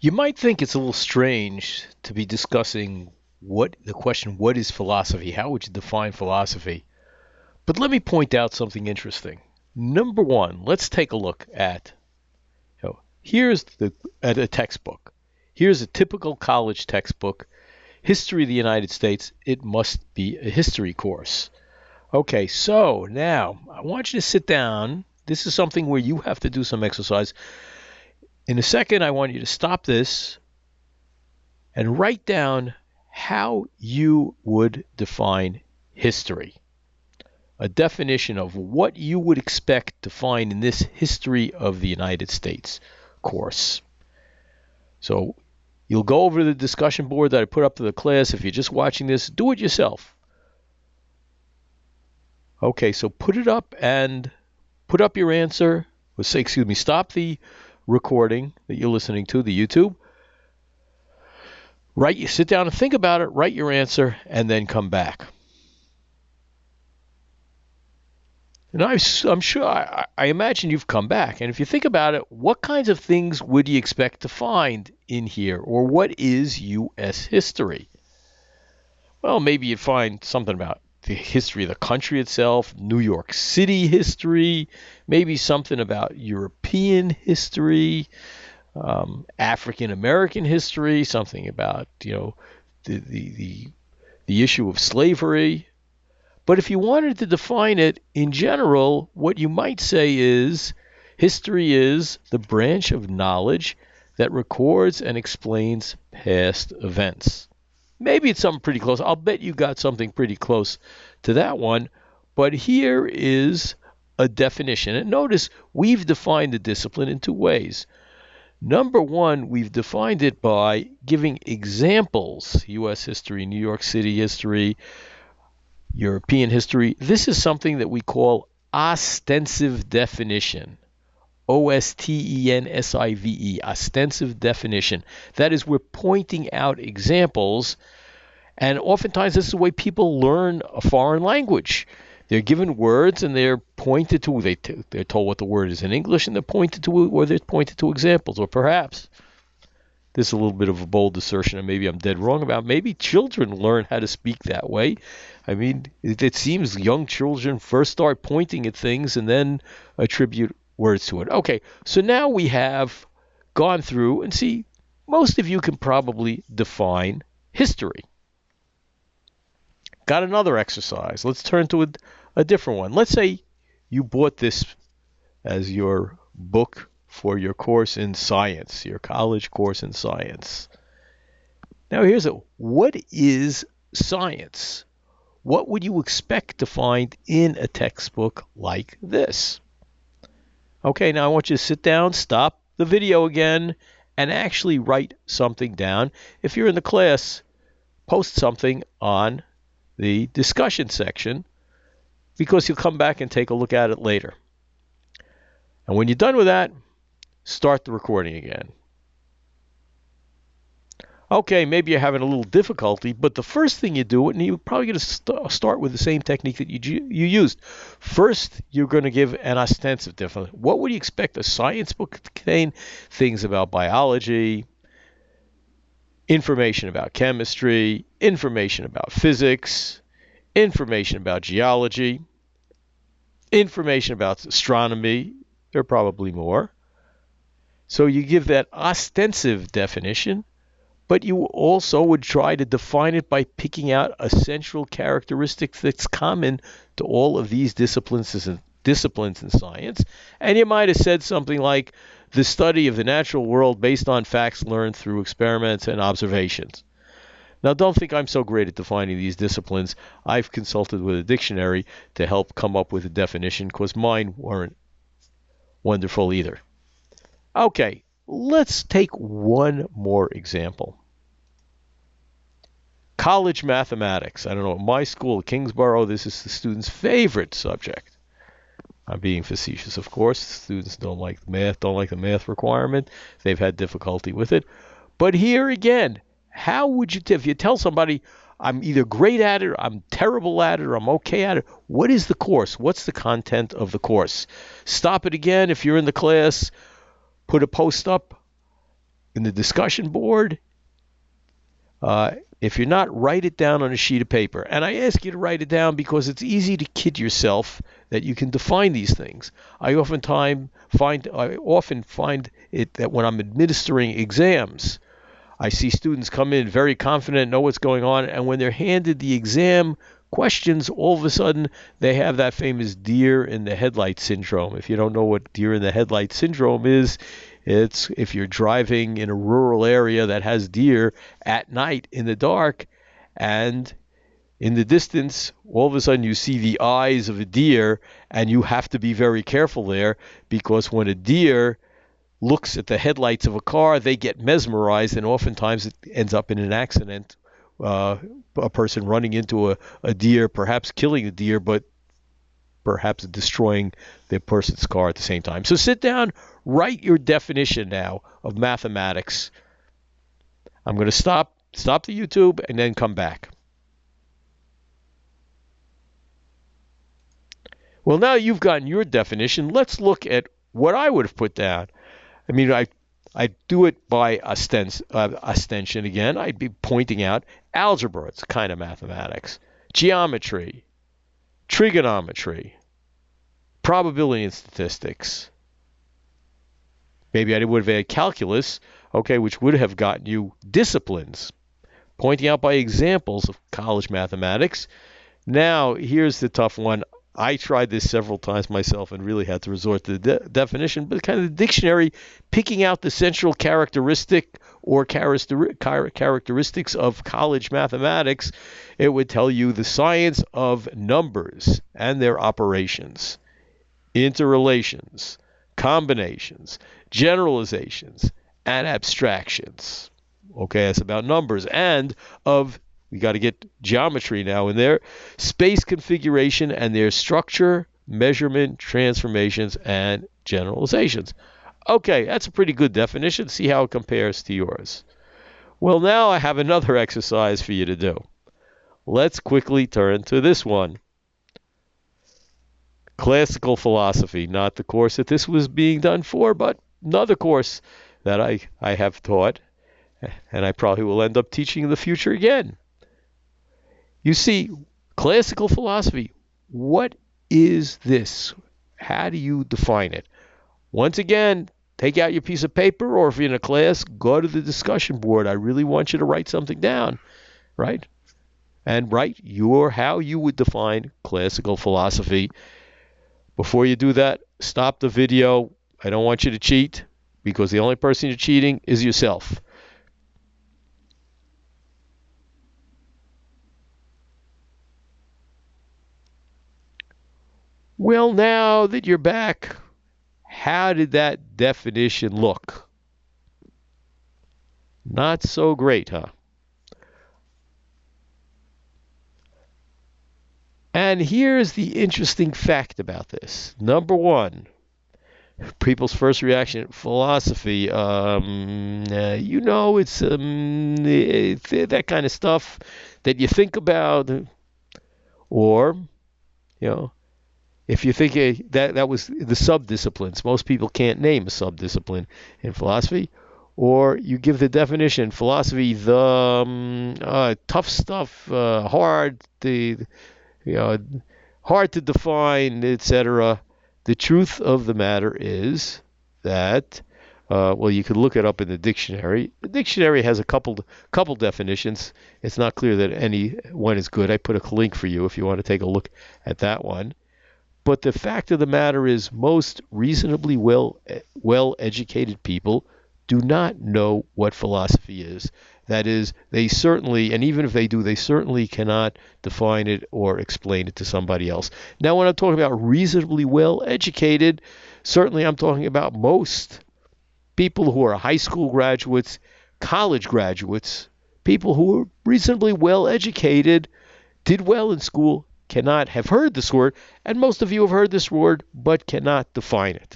You might think it's a little strange to be discussing the question, what is philosophy? How would you define philosophy? But let me point out something interesting. Number one, let's take a look at, at a textbook. Here's a typical college textbook, History of the United States. It must be a history course. Okay, so now I want you to sit down. This is something where you have to do some exercise. In a second, I want you to stop this and write down how you would define history. A definition of what you would expect to find in this History of the United States course. So you'll go over the discussion board that I put up to the class. If you're just watching this, do it yourself. Okay, so put it up and put up your answer. Stop the recording that you're listening to, the YouTube. Sit down and think about it, write your answer, and then come back. And I'm sure, I imagine you've come back. And if you think about it, what kinds of things would you expect to find in here? Or what is U.S. history? Well, maybe you'd find something about the history of the country itself, New York City history, maybe something about European history, African American history, something about the issue of slavery. But if you wanted to define it in general, what you might say is history is the branch of knowledge that records and explains past events. Maybe it's something pretty close. I'll bet you got something pretty close to that one. But here is a definition. And notice we've defined the discipline in two ways. Number one, we've defined it by giving examples. U.S. history, New York City history, European history. This is something that we call ostensive definition. OSTENSIVE, ostensive definition. That is, we're pointing out examples, and oftentimes this is the way people learn a foreign language. They're given words and they're pointed to, they're told what the word is in English, and they're pointed to examples. Or perhaps, this is a little bit of a bold assertion, and maybe I'm dead wrong about, maybe children learn how to speak that way. I mean, it seems young children first start pointing at things and then attribute words to it. Okay, so now we have gone through and see, most of you can probably define history. Got another exercise. Let's turn to a different one. Let's say you bought this as your book for your course in science, your college course in science. Now what is science? What would you expect to find in a textbook like this? Okay, now I want you to sit down, stop the video again, and actually write something down. If you're in the class, post something on the discussion section, because you'll come back and take a look at it later. And when you're done with that, start the recording again. Okay, maybe you're having a little difficulty, but the first thing you do, and you're probably going to start with the same technique that you used. First, you're going to give an ostensive definition. What would you expect a science book to contain? Things about biology, information about chemistry, information about physics, information about geology, information about astronomy. There are probably more. So you give that ostensive definition, but you also would try to define it by picking out a central characteristic that's common to all of these disciplines in science. And you might have said something like the study of the natural world based on facts learned through experiments and observations. Now, don't think I'm so great at defining these disciplines. I've consulted with a dictionary to help come up with a definition, because mine weren't wonderful either. Okay, let's take one more example. College mathematics. I don't know, at my school at Kingsborough, this is the students' favorite subject. I'm being facetious, of course. Students don't like the math requirement. They've had difficulty with it. But here again, how would you, if you tell somebody, I'm either great at it, or I'm terrible at it, or I'm okay at it, what is the course? What's the content of the course? Stop it again if you're in the class. Put a post up in the discussion board, if you're not, write it down on a sheet of paper. And I ask you to write it down because it's easy to kid yourself that you can define these things. I often find it that when I'm administering exams, I see students come in very confident, know what's going on, and when they're handed the exam questions, all of a sudden they have that famous deer in the headlight syndrome. If you don't know what deer in the headlight syndrome is, it's if you're driving in a rural area that has deer at night in the dark, and in the distance, all of a sudden you see the eyes of a deer, and you have to be very careful there, because when a deer looks at the headlights of a car, they get mesmerized, and oftentimes it ends up in an accident. A person running into a deer, perhaps killing the deer, but perhaps destroying the person's car at the same time. So sit down, write your definition now of mathematics. I'm going to stop the YouTube and then come back. Well, now you've gotten your definition. Let's look at what I would have put down. I mean, I do it by ostension again. I'd be pointing out algebra. It's a kind of mathematics. Geometry, trigonometry, probability and statistics. Maybe I would have had calculus, okay, which would have gotten you disciplines, pointing out by examples of college mathematics. Now, here's the tough one. I tried this several times myself and really had to resort to the definition, but kind of the dictionary, picking out the central characteristic or characteristics of college mathematics, it would tell you the science of numbers and their operations, interrelations, combinations, generalizations, and abstractions. Okay, that's about numbers. And we got to get geometry now in there, space configuration and their structure, measurement, transformations, and generalizations. Okay, that's a pretty good definition. See how it compares to yours. Well, now I have another exercise for you to do. Let's quickly turn to this one. Classical philosophy, not the course that this was being done for, but another course that I have taught, and I probably will end up teaching in the future again. You see, classical philosophy, what is this? How do you define it? Once again, take out your piece of paper, or if you're in a class, go to the discussion board. I really want you to write something down, right? And write how you would define classical philosophy. Before you do that, stop the video. I don't want you to cheat, because the only person you're cheating is yourself. Well, now that you're back, how did that definition look? Not so great, huh? And here's the interesting fact about this. Number one, people's first reaction, philosophy, it's that kind of stuff that you think about, or, if you think that was the subdisciplines. Most people can't name a subdiscipline in philosophy. Or you give the definition, philosophy, the tough stuff, hard to define, etc. The truth of the matter is that, you could look it up in the dictionary. The dictionary has a couple definitions. It's not clear that any one is good. I put a link for you if you want to take a look at that one. But the fact of the matter is, most reasonably well-educated people do not know what philosophy is. That is, they certainly, and even if they do, they certainly cannot define it or explain it to somebody else. Now, when I'm talking about reasonably well-educated, certainly I'm talking about most people who are high school graduates, college graduates, people who are reasonably well-educated, did well in school, cannot have heard this word, and most of you have heard this word, but cannot define it.